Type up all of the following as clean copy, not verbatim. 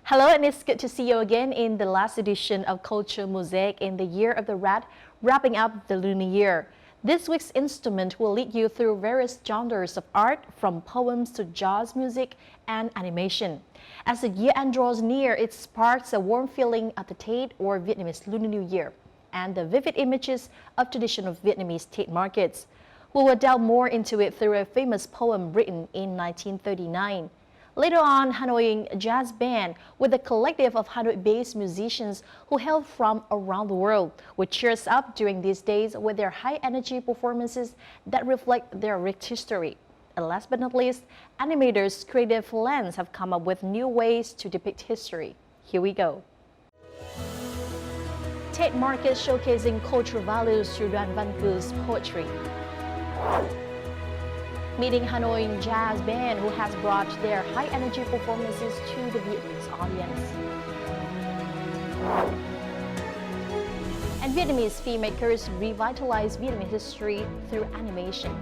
Hello, and it's good to see you again in the last edition of Culture Mosaic in the Year of the Rat, wrapping up the lunar year. This week's instrument will lead you through various genres of art, from poems to jazz music and animation. As the year end draws near, it sparks a warm feeling of the Tết, or Vietnamese Lunar New Year, and the vivid images of traditional Vietnamese Tết markets. We will delve more into it through a famous poem written in 1939. Later on, Hanoi Jazz Band, with a collective of Hanoi-based musicians who hail from around the world, will cheer us up during these days with their high-energy performances that reflect their rich history. And last but not least, animators' creative lens have come up with new ways to depict history. Here we go. Tết Market showcasing cultural values through Đoàn Văn Cử's poetry. Meeting Hanoi Jazz Band, who has brought their high-energy performances to the Vietnamese audience. And Vietnamese filmmakers revitalize Vietnamese history through animation.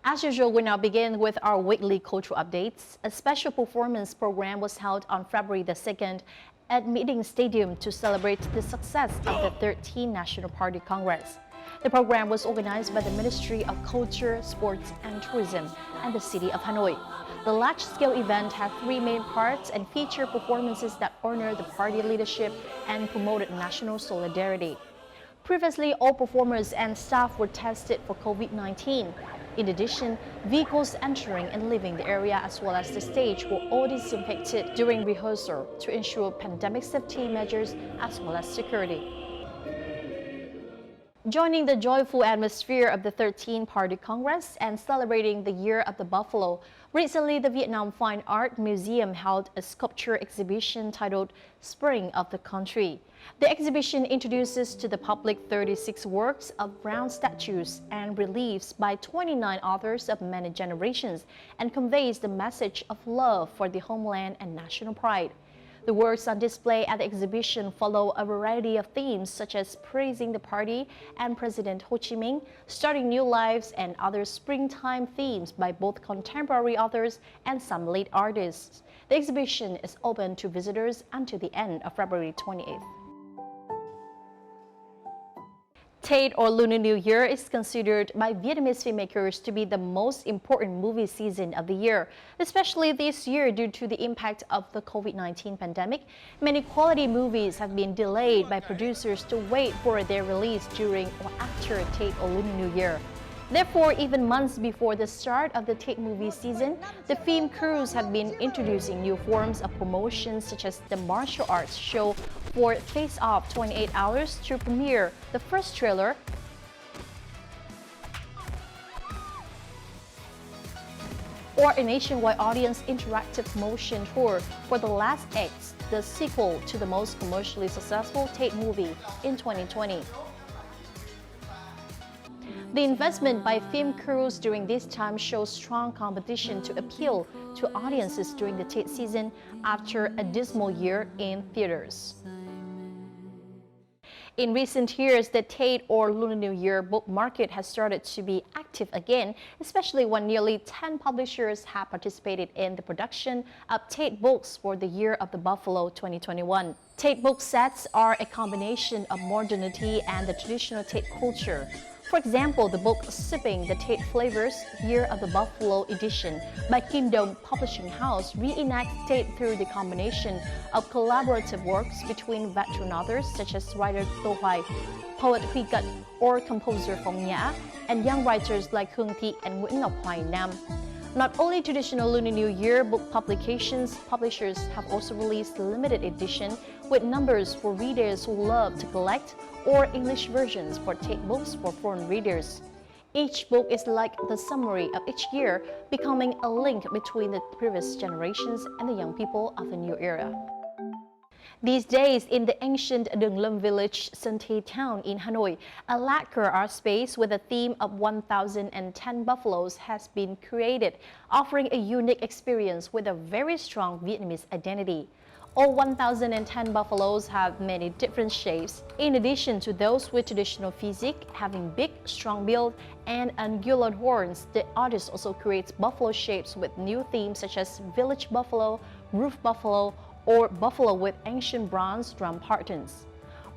As usual, we now begin with our weekly cultural updates. A special performance program was held on February the 2nd at Meeting Stadium to celebrate the success of the 13th National Party Congress. The program was organized by the Ministry of Culture, Sports and Tourism and the City of Hanoi. The large-scale event had three main parts and featured performances that honored the party leadership and promoted national solidarity. Previously, all performers and staff were tested for COVID-19. In addition, vehicles entering and leaving the area as well as the stage were all disinfected during rehearsal to ensure pandemic safety measures as well as security. Joining the joyful atmosphere of the 13th Party Congress and celebrating the Year of the Buffalo, recently the Vietnam Fine Art Museum held a sculpture exhibition titled Spring of the Country. The exhibition introduces to the public 36 works of bronze statues and reliefs by 29 authors of many generations and conveys the message of love for the homeland and national pride. The works on display at the exhibition follow a variety of themes such as praising the party and President Ho Chi Minh, starting new lives, and other springtime themes by both contemporary authors and some late artists. The exhibition is open to visitors until the end of February 28th. Tết, or Lunar New Year, is considered by Vietnamese filmmakers to be the most important movie season of the year, especially this year due to the impact of the COVID-19 pandemic. Many quality movies have been delayed by producers to wait for their release during or after Tết or Lunar New Year. Therefore, even months before the start of the Tết movie season, the film crews have been introducing new forms of promotion such as the martial arts show for Face Off 28 Hours to premiere the first trailer, or a nationwide audience interactive motion tour for The Last Acts, the sequel to the most commercially successful Tết movie in 2020. The investment by film crews during this time shows strong competition to appeal to audiences during the Tết season after a dismal year in theaters. In recent years, the Tết or Lunar New Year book market has started to be active again, especially when nearly 10 publishers have participated in the production of Tết books for the Year of the Buffalo 2021. Tết book sets are a combination of modernity and the traditional Tết culture. For example, the book Sipping the Tết Flavors, Year of the Buffalo edition by Kingdom Publishing House reenacts Tết through the combination of collaborative works between veteran authors such as writer Tô Hoài, poet Phie or composer Phong Nhã, and young writers like Hương Thị and Nguyễn Ngọc Hoài Nam. Not only traditional Lunar New Year book publications, publishers have also released limited edition with numbers for readers who love to collect, or English versions for Tết books for foreign readers. Each book is like the summary of each year, becoming a link between the previous generations and the young people of the new era. These days, in the ancient Đường Lâm village, Sơn Tây town in Hanoi, a lacquer art space with a theme of 1,010 buffaloes has been created, offering a unique experience with a very strong Vietnamese identity. All 1,010 buffaloes have many different shapes. In addition to those with traditional physique, having big, strong build, and angular horns, the artist also creates buffalo shapes with new themes such as village buffalo, roof buffalo, or buffalo with ancient bronze drum patterns.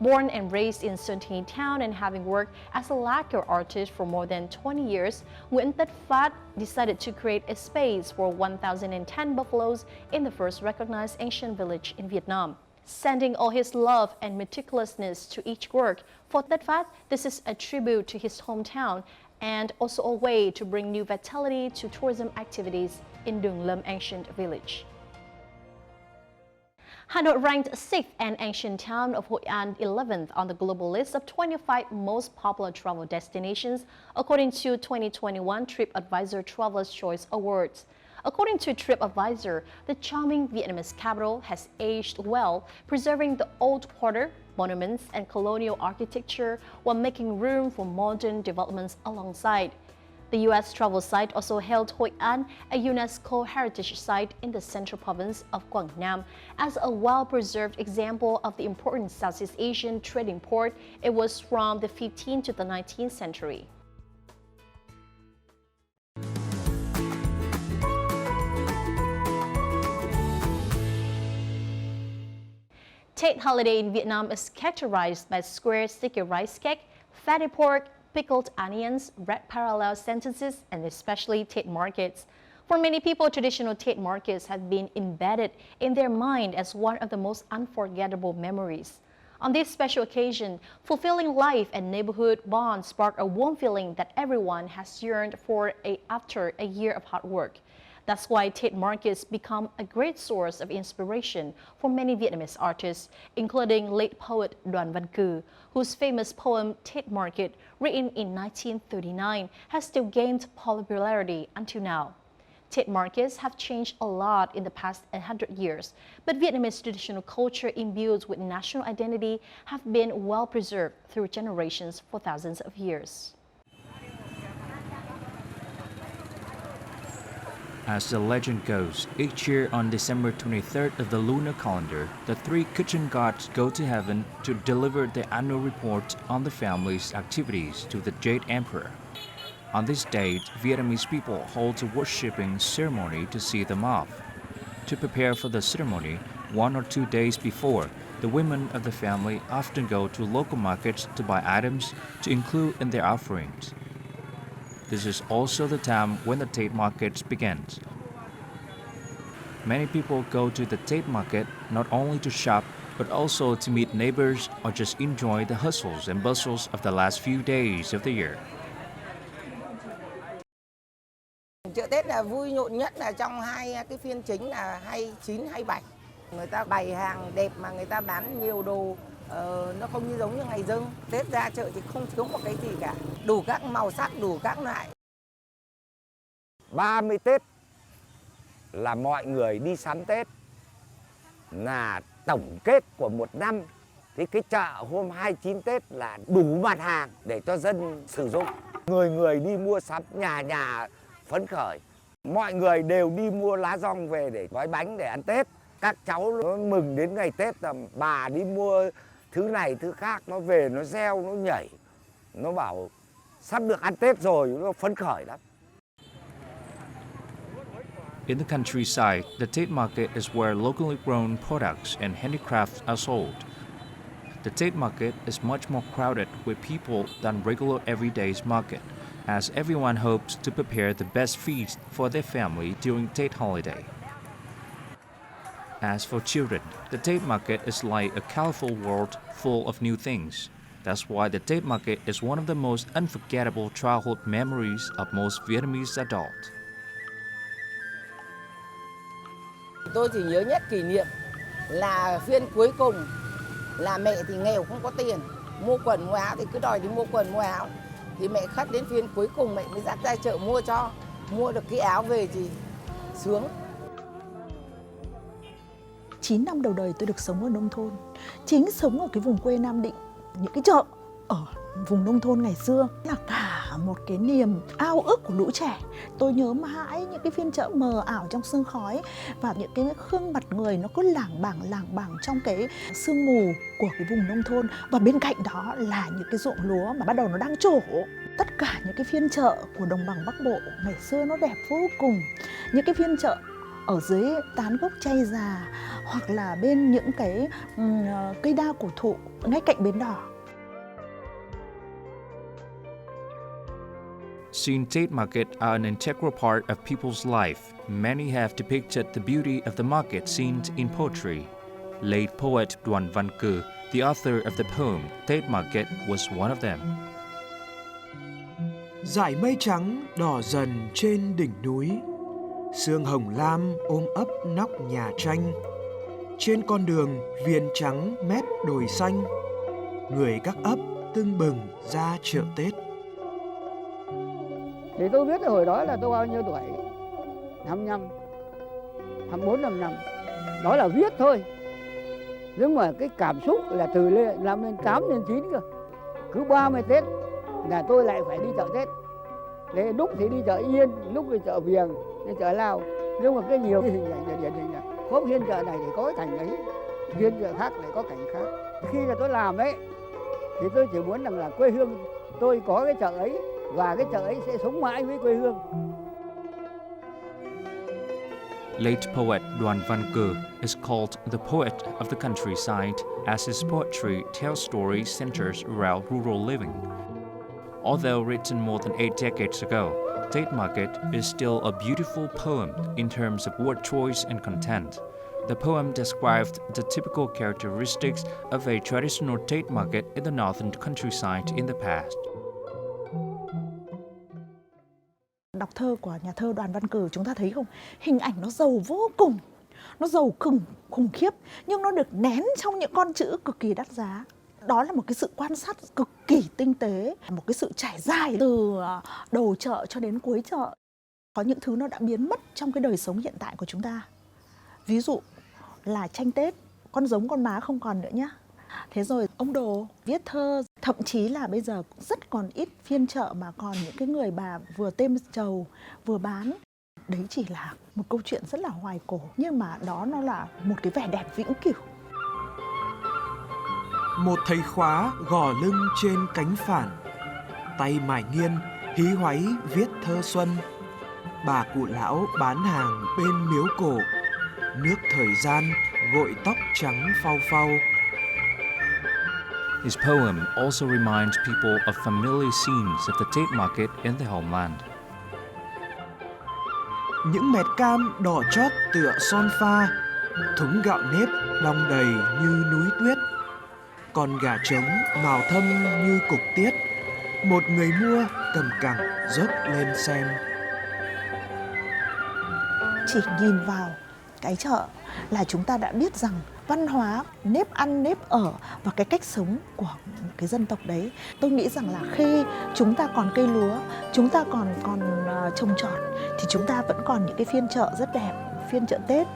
Born and raised in Sơn Town and having worked as a lacquer artist for more than 20 years, Nguyễn Tất Phát decided to create a space for 1,010 buffaloes in the first recognized ancient village in Vietnam. Sending all his love and meticulousness to each work, for Tất Phát, this is a tribute to his hometown and also a way to bring new vitality to tourism activities in Đường Lâm Ancient Village. Hanoi ranked 6th and ancient town of Hội An 11th on the global list of 25 most popular travel destinations, according to 2021 TripAdvisor Traveler's Choice Awards. According to TripAdvisor, the charming Vietnamese capital has aged well, preserving the old quarter, monuments, and colonial architecture while making room for modern developments alongside. The U.S. travel site also hailed Hội An, a UNESCO heritage site in the central province of Quảng Nam, as a well-preserved example of the important Southeast Asian trading port it was from the 15th to the 19th century. Tết holiday in Vietnam is characterized by square sticky rice cake, fatty pork, pickled onions, red parallel sentences, and especially Tết markets. For many people, traditional Tết markets have been embedded in their mind as one of the most unforgettable memories. On this special occasion, fulfilling life and neighborhood bonds spark a warm feeling that everyone has yearned for after a year of hard work. That's why Tết markets become a great source of inspiration for many Vietnamese artists, including late poet Đoàn Văn Cừ, whose famous poem Tết Market, written in 1939, has still gained popularity until now. Tết markets have changed a lot in the past 100 years, but Vietnamese traditional culture imbued with national identity have been well preserved through generations for thousands of years. As the legend goes, each year on December 23rd of the lunar calendar, the three kitchen gods go to heaven to deliver the annual report on the family's activities to the Jade Emperor. On this date, Vietnamese people hold a worshipping ceremony to see them off. To prepare for the ceremony, 1 or 2 days before, the women of the family often go to local markets to buy items to include in their offerings. This is also the time when the Tết markets begins. Many people go to the Tết market not only to shop, but also to meet neighbors or just enjoy the hustles and bustles of the last few days of the year. Chợ Tết là vui nhộn nhất là trong hai cái phiên chính là 29, 27. Người ta bày hàng đẹp mà người ta bán nhiều đồ, nó không như giống như ngày dâng. Tết ra chợ thì không thiếu một cái gì cả, đủ các màu sắc, đủ các loại. 30 Tết là mọi người đi sắm Tết, là tổng kết của một năm. Thì cái chợ hôm 29 Tết là đủ mặt hàng để cho dân sử dụng. Người người đi mua sắm, nhà nhà phấn khởi. Mọi người đều đi mua lá dong về để gói bánh để ăn Tết. Các cháu nó mừng đến ngày Tết là bà đi mua thứ này thứ khác, nó về nó reo, nó nhảy, nó bảo sắp được ăn Tết rồi, nó phấn khởi lắm. In the countryside, the Tết market is where locally grown products and handicrafts are sold. The Tết market is much more crowded with people than regular everyday's market, as everyone hopes to prepare the best feast for their family during Tết holiday. As for children, the Tết market is like a colorful world full of new things. That's why the Tết market is one of the most unforgettable childhood memories of most Vietnamese adults. Tôi chỉ nhớ nhất kỷ niệm là phiên cuối cùng là mẹ thì nghèo không có tiền, mua quần mua áo thì cứ đòi đi mua quần mua áo. Thì mẹ khất đến phiên cuối cùng mẹ mới dắt ra chợ mua cho, mua được cái áo về thì sướng. 9 năm đầu đời tôi được sống ở nông thôn, chính sống ở cái vùng quê Nam Định. Những cái chợ ở vùng nông thôn ngày xưa là cả một cái niềm ao ước của lũ trẻ. Tôi nhớ mãi những cái phiên chợ mờ ảo trong sương khói và những cái gương mặt người nó cứ lảng bảng trong cái sương mù của cái vùng nông thôn. Và bên cạnh đó là những cái ruộng lúa mà bắt đầu nó đang trổ. Tất cả những cái phiên chợ của đồng bằng Bắc Bộ ngày xưa nó đẹp vô cùng. Những cái phiên chợ ở dưới tán gốc chai già hoặc là bên những cái cây đa cổ thụ ngay cạnh bến đỏ. Seeing Tate Market are an integral part of people's life, many have depicted the beauty of the market scene in poetry. Late poet Đoàn Văn Cử, the author of the poem Tate Market, was one of them. Dải mây trắng đỏ dần trên đỉnh núi, sương hồng lam ôm ấp nóc nhà tranh. Trên con đường viền trắng mép đồi xanh, người các ấp tưng bừng ra chợ Tết. Thì tôi biết hồi đó là tôi bao nhiêu tuổi, 55, 24, 55. Đó là viết thôi. Nhưng mà cái cảm xúc là từ năm lên 8 lên 9 cơ. Cứ 30 Tết là tôi lại phải đi chợ Tết. Để lúc thì đi chợ Yên, lúc đi chợ Viềng, đi chợ Lao. Nhưng mà cái nhiều cái hình ảnh điển hình là có phiên chợ này thì có cái cảnh ấy, phiên chợ khác lại có cảnh khác. Khi là tôi làm ấy thì tôi chỉ muốn rằng là quê hương tôi có cái chợ ấy và cái chợ ấy sẽ sống mãi với quê hương. Late poet Đoàn Văn Cử is called the poet of the countryside as his poetry tells stories centered around rural living. Although written more than 8 decades ago, Tate Market is still a beautiful poem in terms of word choice and content. The poem described the typical characteristics of a traditional Tate Market in the northern countryside in the past. Đọc thơ của nhà thơ Đoàn Văn Cử, chúng ta thấy không? Hình ảnh nó giàu vô cùng, nó giàu khủng khiếp, nhưng nó được nén trong những con chữ cực kỳ đắt giá. Đó là một cái sự quan sát cực kỳ tinh tế, một cái sự trải dài từ đầu chợ cho đến cuối chợ. Có những thứ nó đã biến mất trong cái đời sống hiện tại của chúng ta. Ví dụ là tranh Tết, con giống con má không còn nữa nhá. Thế rồi ông Đồ viết thơ, thậm chí là bây giờ rất còn ít phiên chợ mà còn những cái người bà vừa têm trầu vừa bán. Đấy chỉ là một câu chuyện rất là hoài cổ, nhưng mà đó nó là một cái vẻ đẹp vĩnh cửu. Một thầy khóa gò lưng trên cánh phản, tay mải nghiêng hí hoáy viết thơ xuân. Bà cụ lão bán hàng bên miếu cổ, nước thời gian gội tóc trắng phau phau. His poem also reminds people of familiar scenes of the Tate Market in their homeland. Những mẹt cam đỏ chót tựa son pha, thúng gạo nếp đong đầy như núi tuyết. Con gà trống màu thâm như cục tiết, một người mua cầm cẳng dốc lên xem. Chỉ nhìn vào cái chợ là chúng ta đã biết rằng văn hóa, nếp ăn, nếp ở và cái cách sống của cái dân tộc đấy. Tôi nghĩ rằng là khi chúng ta còn cây lúa, chúng ta còn trồng trọt thì chúng ta vẫn còn những cái phiên chợ rất đẹp, phiên chợ Tết.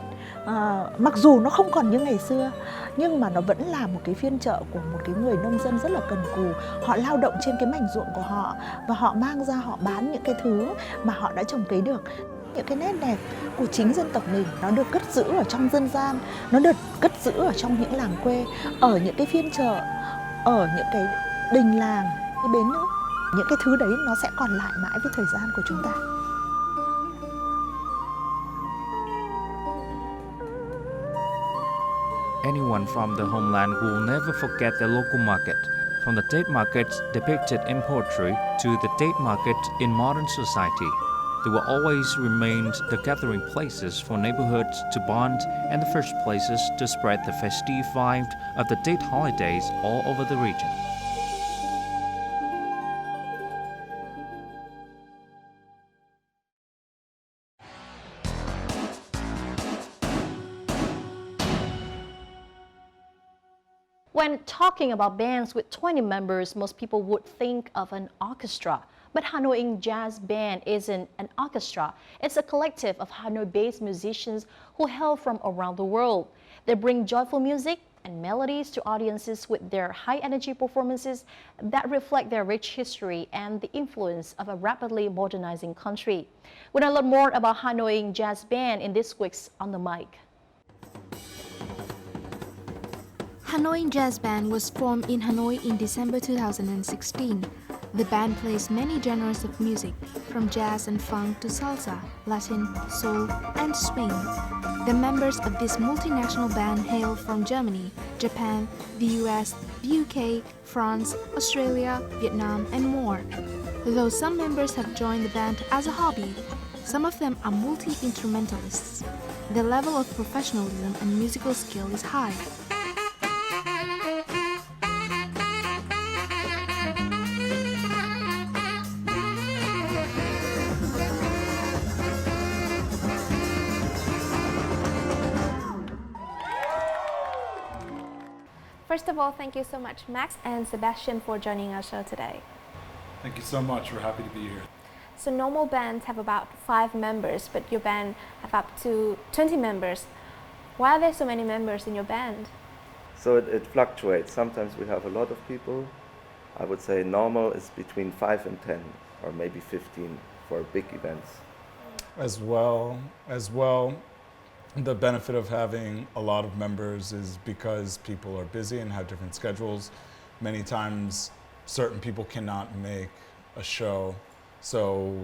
Mặc dù nó không còn như ngày xưa, nhưng mà nó vẫn là một cái phiên chợ của một cái người nông dân rất là cần cù. Họ lao động trên cái mảnh ruộng của họ và họ mang ra họ bán những cái thứ mà họ đã trồng cấy được. Những cái nét đẹp của chính dân tộc mình nó được cất giữ ở trong dân gian, nó được cất giữ ở trong những làng quê, ở những cái phiên chợ, ở những cái đình làng, cái bến nước. Những cái thứ đấy nó sẽ còn lại mãi với thời gian của chúng ta. Anyone from the homeland will never forget their local market, from the Tate Markets depicted in poetry to the Tate Market in modern society. They will always remain the gathering places for neighborhoods to bond and the first places to spread the festive vibe of the Tate holidays all over the region. When talking about bands with 20 members, most people would think of an orchestra. But Hanoi Jazz Band isn't an orchestra. It's a collective of Hanoi-based musicians who hail from around the world. They bring joyful music, and melodies to audiences with their high-energy performances that reflect their rich history and the influence of a rapidly modernizing country. We're going to learn more about Hanoi Jazz Band in this week's On the Mic. Hanoi Jazz Band was formed in Hanoi in December 2016. The band plays many genres of music, from jazz and funk to salsa, Latin, soul, and swing. The members of this multinational band hail from Germany, Japan, the US, the UK, France, Australia, Vietnam, and more. Though some members have joined the band as a hobby, some of them are multi-instrumentalists. The level of professionalism and musical skill is high. First of all, thank you so much, Max and Sebastian, for joining our show today. Thank you so much. We're happy to be here. So normal bands have about 5 members, but your band have up to 20 members. Why are there so many members in your band? So it fluctuates. Sometimes we have a lot of people. I would say normal is between 5 and 10, or maybe 15 for big events. As well, the benefit of having a lot of members is because people are busy and have different schedules. Many times certain people cannot make a show, so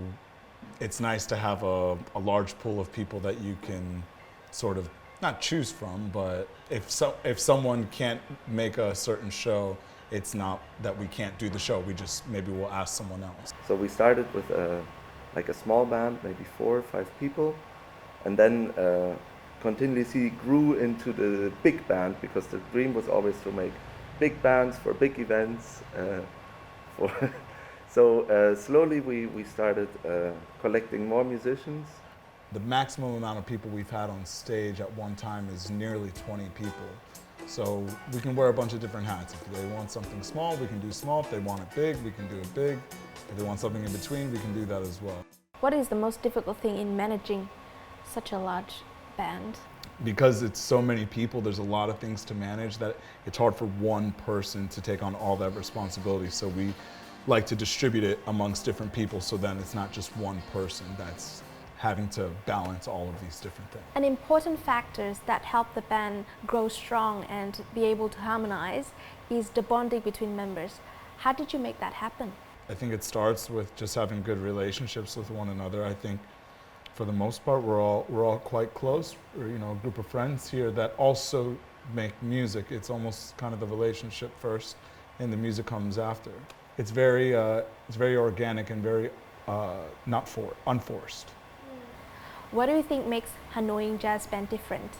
it's nice to have a large pool of people that you can sort of not choose from, but if someone can't make a certain show, it's not that we can't do the show, maybe we'll ask someone else. So we started with like a small band, maybe 4 or 5 people, and then continuously grew into the big band, because the dream was always to make big bands for big events. So slowly we started collecting more musicians. The maximum amount of people we've had on stage at one time is nearly 20 people. So we can wear a bunch of different hats. If they want something small, we can do small. If they want it big, we can do it big. If they want something in between, we can do that as well. What is the most difficult thing in managing such a large band? Because it's so many people, there's a lot of things to manage that it's hard for one person to take on all that responsibility. So we like to distribute it amongst different people, so then it's not just one person that's having to balance all of these different things. And important factors that help the band grow strong and be able to harmonize is the bonding between members. How did you make that happen? I think it starts with just having good relationships with one another. I think for the most part, we're all quite close. We're, a group of friends here that also make music. It's almost kind of the relationship first, and the music comes after. It's very organic and very unforced. What do you think makes Hanoi Jazz Band different?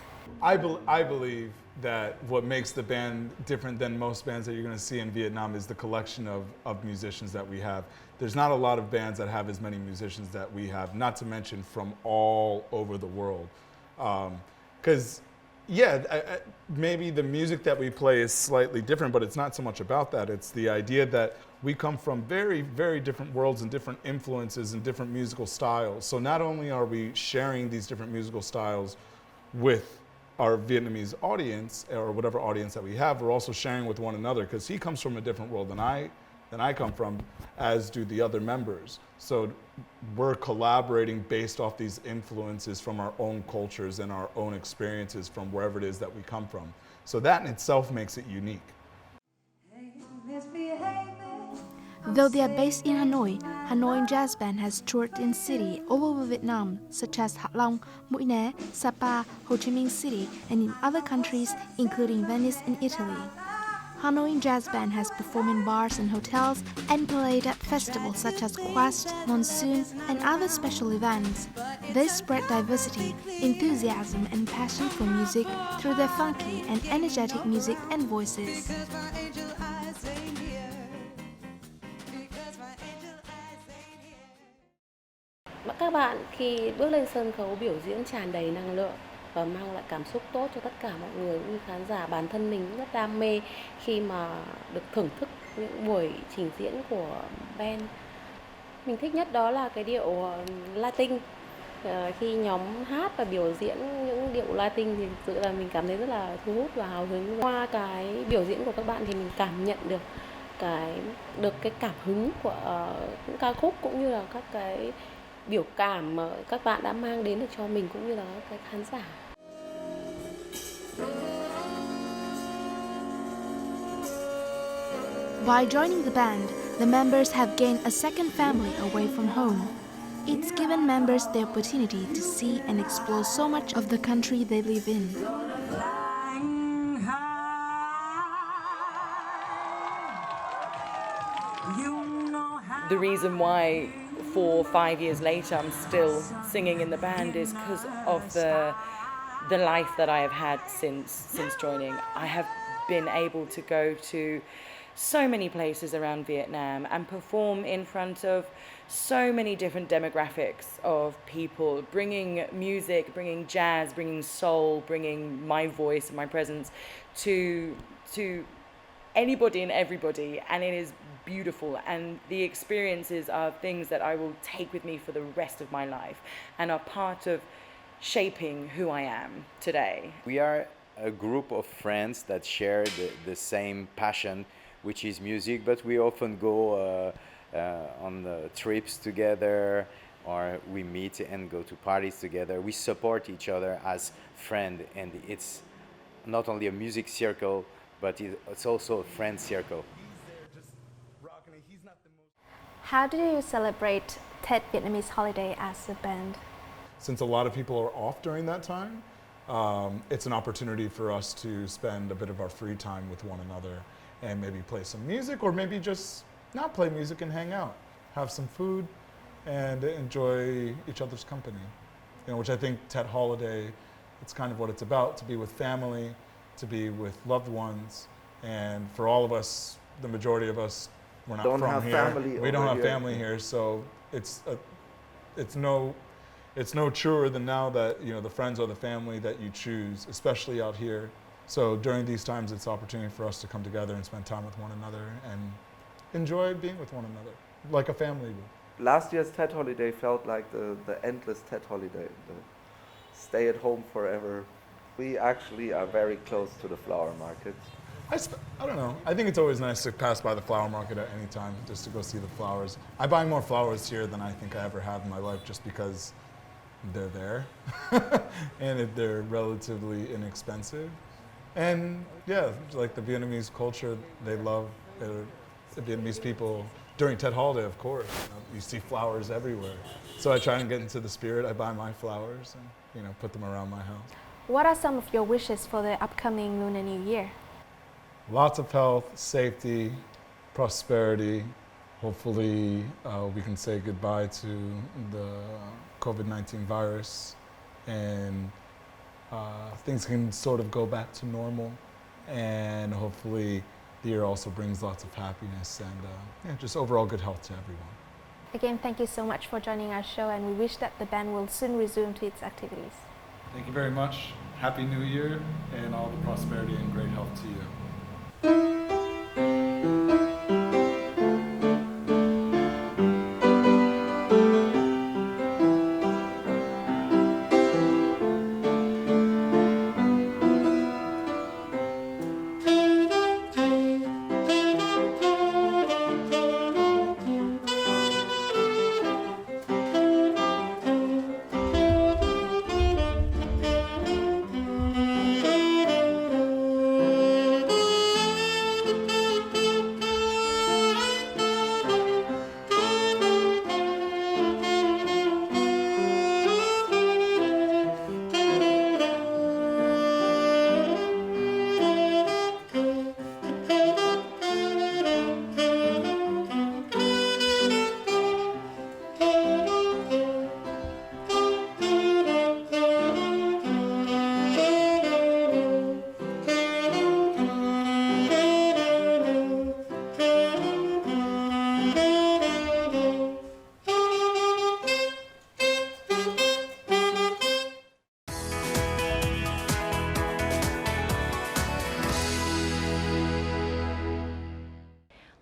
I believe that what makes the band different than most bands that you're going to see in Vietnam is the collection of musicians that we have. There's not a lot of bands that have as many musicians that we have, not to mention from all over the world. Because, maybe the music that we play is slightly different, but it's not so much about that. It's the idea that we come from very, very different worlds and different influences and different musical styles. So not only are we sharing these different musical styles with our Vietnamese audience, or whatever audience that we have, we're also sharing with one another, because he comes from a different world than I come from, as do the other members. So we're collaborating based off these influences from our own cultures and our own experiences from wherever it is that we come from. So that in itself makes it unique. Though they are based in Hanoi, Hanoi Jazz Band has toured in cities all over Vietnam, such as Hạ Long, Mũi Né, Sapa, Ho Chi Minh City, and in other countries, including Venice and Italy. Hanoi Jazz Band has performed in bars and hotels and played at festivals such as Quest, Monsoon, and other special events. They spread diversity, enthusiasm, and passion for music through their funky and energetic music and voices. Các bạn khi bước lên sân khấu biểu diễn tràn đầy năng lượng và mang lại cảm xúc tốt cho tất cả mọi người, cũng như khán giả. Bản thân mình rất đam mê khi mà được thưởng thức những buổi trình diễn của band. Mình thích nhất đó là cái điệu Latin, Khi nhóm hát và biểu diễn những điệu Latin thì thực sự là mình cảm thấy rất là thu hút và hào hứng. Qua cái biểu diễn của các bạn thì mình cảm nhận được cái cảm hứng của những ca khúc cũng như là các cái biểu cảm mà các bạn đã mang đến được cho mình cũng như là các cái khán giả. By joining the band, the members have gained a second family away from home. It's given members the opportunity to see and explore so much of the country they live in. The reason why 4 or 5 years later I'm still singing in the band is because of the life that I have had since joining. I have been able to go to so many places around Vietnam and perform in front of so many different demographics of people, bringing music, bringing jazz, bringing soul, bringing my voice and my presence to anybody and everybody, and it is beautiful, and the experiences are things that I will take with me for the rest of my life and are part of shaping who I am today. We are a group of friends that share the same passion, which is music, but we often go on trips together, or we meet and go to parties together. We support each other as friends, and it's not only a music circle, but it's also a friend circle. How do you celebrate Tet Vietnamese holiday as a band? Since a lot of people are off during that time, it's an opportunity for us to spend a bit of our free time with one another and maybe play some music, or maybe just not play music and hang out, have some food, and enjoy each other's company. You know, which I think Tet holiday, it's kind of what it's about, to be with family, to be with loved ones, and for all of us, the majority of us, we're not Don't from have here. family We don't over have here. family here, so it's no truer than now that, you know, the friends are the family that you choose, especially out here. So during these times, it's an opportunity for us to come together and spend time with one another and enjoy being with one another, like a family would. Last year's Tet holiday felt like the endless Tet holiday, the stay at home forever. We actually are very close to the flower market. I don't know. I think it's always nice to pass by the flower market at any time, just to go see the flowers. I buy more flowers here than I think I ever have in my life, just because they're there, and they're relatively inexpensive. And yeah, like the Vietnamese culture, they love the Vietnamese people. During Tet holiday, of course, you see flowers everywhere. So I try and get into the spirit. I buy my flowers and, you know, put them around my house. What are some of your wishes for the upcoming Lunar New Year? Lots of health, safety, prosperity. Hopefully we can say goodbye to the COVID-19 virus, and things can sort of go back to normal, and hopefully the year also brings lots of happiness and just overall good health to everyone. Again, thank you so much for joining our show, and we wish that the band will soon resume to its activities. Thank you very much. Happy New Year, and all the prosperity and great health to you.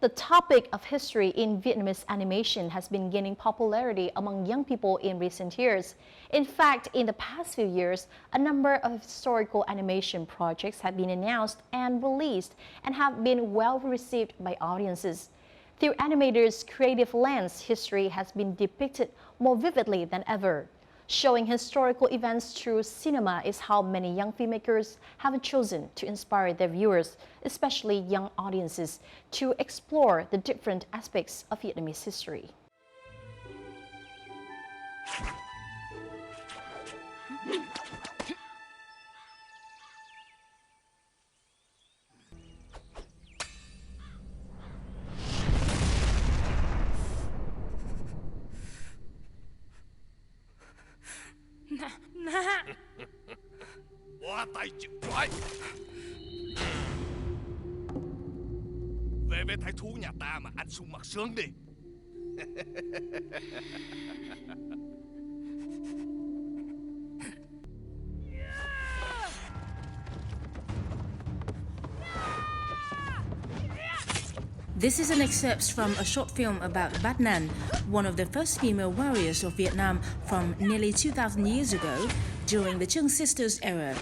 The topic of history in Vietnamese animation has been gaining popularity among young people in recent years. In fact, in the past few years, a number of historical animation projects have been announced and released and have been well received by audiences. Through animators' creative lens, history has been depicted more vividly than ever. Showing historical events through cinema is how many young filmmakers have chosen to inspire their viewers, especially young audiences, to explore the different aspects of Vietnamese history. Bó tay chịu trói. Về với thái thú nhà ta mà ăn sung mặc sướng đi. This is an excerpt from a short film about Bat Nan, one of the first female warriors of Vietnam from nearly 2,000 years ago during the Chung Sisters era.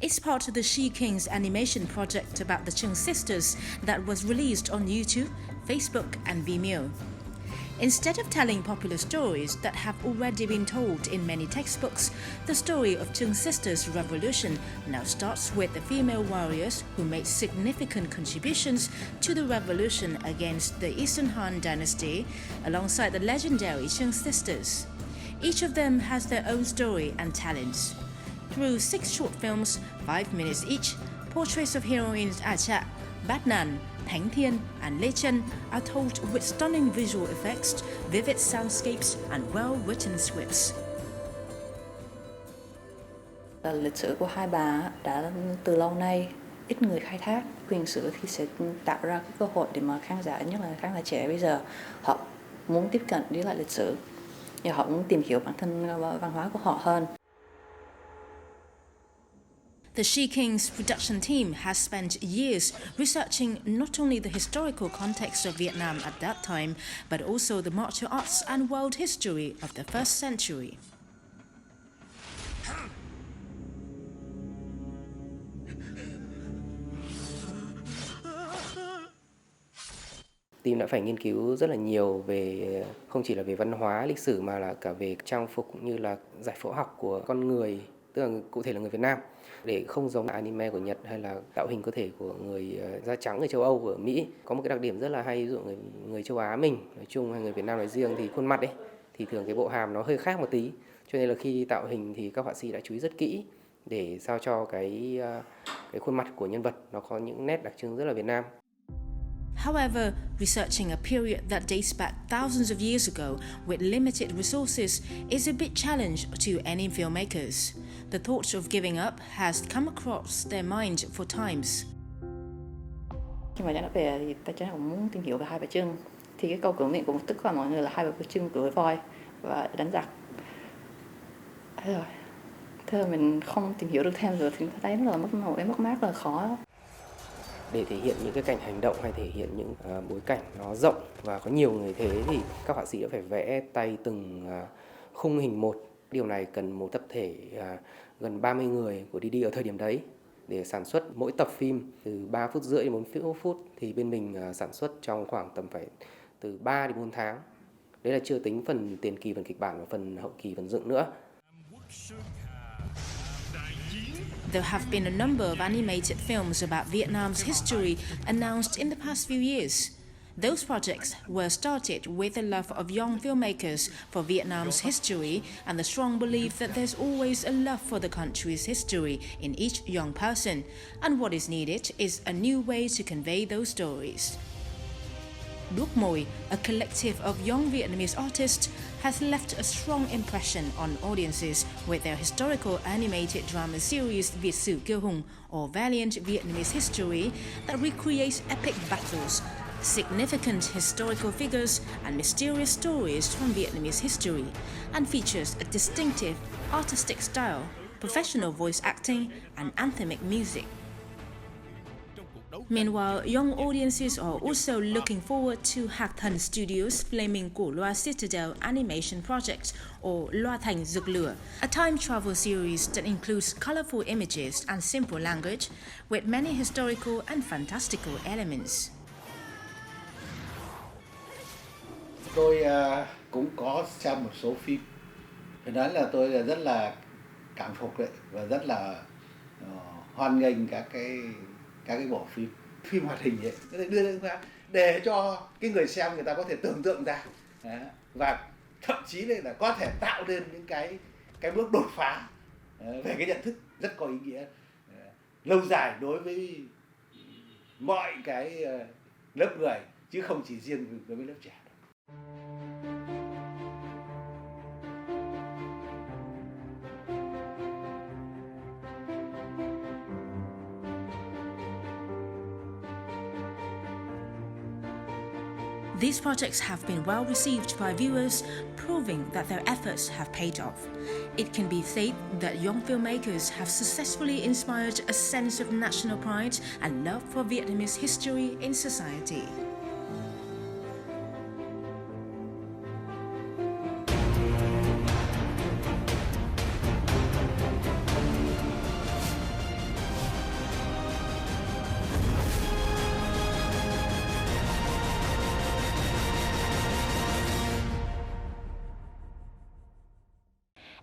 It's part of the She Kings animation project about the Chung Sisters that was released on YouTube, Facebook and Vimeo. Instead of telling popular stories that have already been told in many textbooks, the story of Chung Sisters' revolution now starts with the female warriors who made significant contributions to the revolution against the Eastern Han dynasty alongside the legendary Chung Sisters. Each of them has their own story and talents. Through 6 short films, 5 minutes each, portraits of heroines Acha, Bat Nan, Thánh Thiên and Lê Chân are told with stunning visual effects, vivid soundscapes and well-written scripts. Lịch sử của hai bà đã từ lâu nay ít người khai thác quyền sử thì sẽ tạo ra cái cơ hội để mà khán giả, nhất là khán giả trẻ bây giờ, họ muốn tiếp cận với lại lịch sử và họ muốn tìm hiểu bản thân văn hóa của họ hơn. The She Kings production team has spent years researching not only the historical context of Vietnam at that time, but also the martial arts and world history of the first century. Team đã phải nghiên cứu rất là nhiều về không chỉ là về văn hóa, lịch sử mà là cả về trang phục cũng như là giải phẫu học của con người, tức là cụ thể là người Việt Nam, để không giống anime của Nhật hay là tạo hình cơ thể của người da trắng ở châu Âu, của Mỹ. Có một cái đặc điểm rất là hay, ví dụ người châu Á mình nói chung hay người Việt Nam nói riêng thì khuôn mặt ấy thì thường cái bộ hàm nó hơi khác một tí, cho nên là khi tạo hình thì các họa sĩ đã chú ý rất kỹ để sao cho cái khuôn mặt của nhân vật nó có những nét đặc trưng rất là Việt Nam. However, researching a period that dates back thousands of years ago with limited resources is a big challenge to any filmmakers. The thought of giving up has come across their mind for times. Khi mà đã về thì ta chắc cũng muốn tìm hiểu về hai bà Trưng. Thì cái câu cửa miệng của tất cả mọi người là hai bà Trưng cưỡi voi và đánh giặc. Thế rồi mình không tìm hiểu được thêm rồi thì ta thấy nó là mất mát là khó. Để thể hiện những cái cảnh hành động hay thể hiện những bối cảnh nó rộng và có nhiều người thế thì các họa sĩ đã phải vẽ tay từng khung hình một. Điều này cần một tập thể gần 30 người của DD ở thời điểm đấy để sản xuất mỗi tập phim từ 3 phút rưỡi đến 4 phút thì bên mình sản xuất trong khoảng tầm phải từ 3 đến 4 tháng. Đấy là chưa tính phần tiền kỳ, phần kịch bản và phần hậu kỳ, phần dựng nữa. There have been a number of animated films about Vietnam's history announced in the past few years. Those projects were started with the love of young filmmakers for Vietnam's history and the strong belief that there's always a love for the country's history in each young person, and what is needed is a new way to convey those stories. Đuốc Mồi, a collective of young Vietnamese artists, has left a strong impression on audiences with their historical animated drama series Việt Sử Kiêu Hùng, or Valiant Vietnamese History, that recreates epic battles, significant historical figures and mysterious stories from Vietnamese history, and features a distinctive artistic style, professional voice acting and anthemic music. Meanwhile, young audiences are also looking forward to Hạc Thần Studios' Flaming Cổ Loa Citadel animation project, or Loa Thành Rực Lửa, a time travel series that includes colorful images and simple language with many historical and fantastical elements. Tôi cũng có xem một số phim, phải nói là tôi rất là cảm phục đấy, và rất là hoan nghênh các cái bộ phim hoạt hình ấy, có thể đưa ra để cho cái người xem người ta có thể tưởng tượng ra, và thậm chí là có thể tạo nên những cái bước đột phá về cái nhận thức rất có ý nghĩa lâu dài đối với mọi cái lớp người, chứ không chỉ riêng đối với lớp trẻ. These projects have been well received by viewers, proving that their efforts have paid off. It can be said that young filmmakers have successfully inspired a sense of national pride and love for Vietnamese history in society.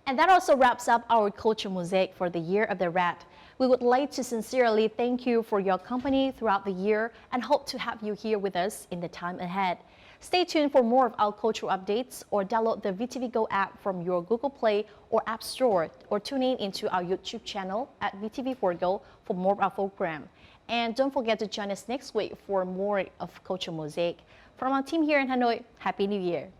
And that also wraps up our Culture Mosaic for the Year of the Rat. We would like to sincerely thank you for your company throughout the year and hope to have you here with us in the time ahead. Stay tuned for more of our cultural updates, or download the VTVgo app from your Google Play or App Store, or tune in into our YouTube channel at VTV4go for more of our program. And don't forget to join us next week for more of Culture Mosaic. From our team here in Hanoi, Happy New Year!